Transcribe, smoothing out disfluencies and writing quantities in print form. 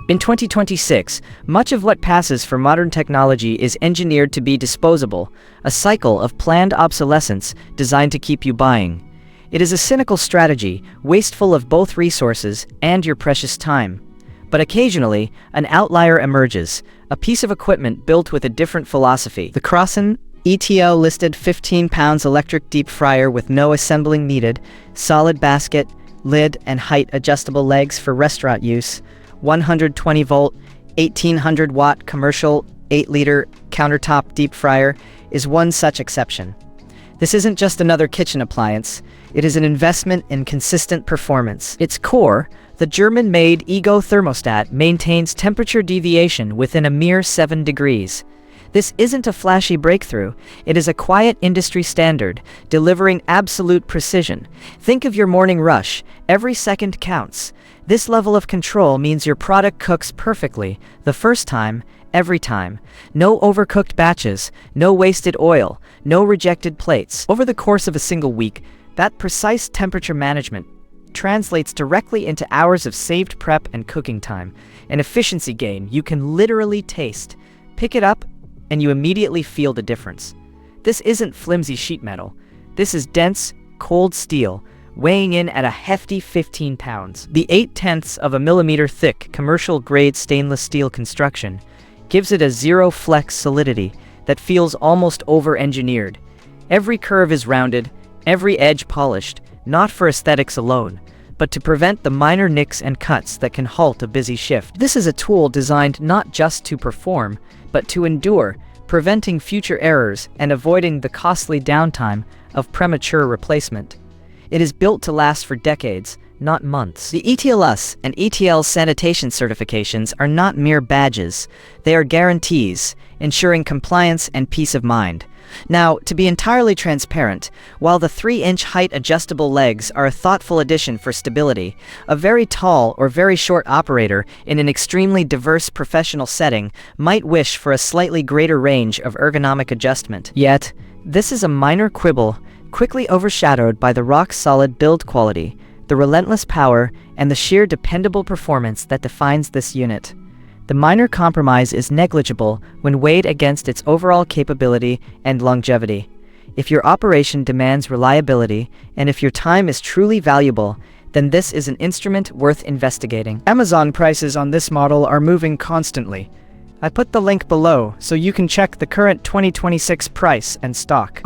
In 2026, much of what passes for modern technology is engineered to be disposable, a cycle of planned obsolescence designed to keep you buying. It is a cynical strategy, wasteful of both resources and your precious time. But occasionally, an outlier emerges, a piece of equipment built with a different philosophy. The CROSSON ETL Listed 15 pounds electric deep fryer with no assembling needed, solid basket, lid and height adjustable legs for restaurant use, 120 volt, 1800 watt commercial 8-liter countertop deep fryer is one such exception. This isn't just another kitchen appliance, it is an investment in consistent performance. Its core, the German-made Ego thermostat, maintains temperature deviation within a mere 7 degrees. This isn't a flashy breakthrough, it is a quiet industry standard, delivering absolute precision. Think of your morning rush, every second counts. This level of control means your product cooks perfectly, the first time, every time. No overcooked batches, no wasted oil, no rejected plates. Over the course of a single week, that precise temperature management translates directly into hours of saved prep and cooking time, an efficiency gain you can literally taste. Pick it up, and you immediately feel the difference. This isn't flimsy sheet metal. This is dense, cold steel, weighing in at a hefty 15 pounds. The 0.8 of a millimeter thick, commercial-grade stainless steel construction gives it a zero-flex solidity that feels almost over-engineered. Every curve is rounded, every edge polished, not for aesthetics alone, but to prevent the minor nicks and cuts that can halt a busy shift. This is a tool designed not just to perform, but to endure, preventing future errors and avoiding the costly downtime of premature replacement. It is built to last for decades, not months. The ETLS and ETL sanitation certifications are not mere badges, they are guarantees, ensuring compliance and peace of mind. Now, to be entirely transparent, while the 3-inch height adjustable legs are a thoughtful addition for stability, a very tall or very short operator in an extremely diverse professional setting might wish for a slightly greater range of ergonomic adjustment. Yet, this is a minor quibble, quickly overshadowed by the rock-solid build quality, the relentless power, and the sheer dependable performance that defines this unit. The minor compromise is negligible when weighed against its overall capability and longevity. If your operation demands reliability, and if your time is truly valuable, then this is an instrument worth investigating. Amazon prices on this model are moving constantly. I put the link below so you can check the current 2026 price and stock.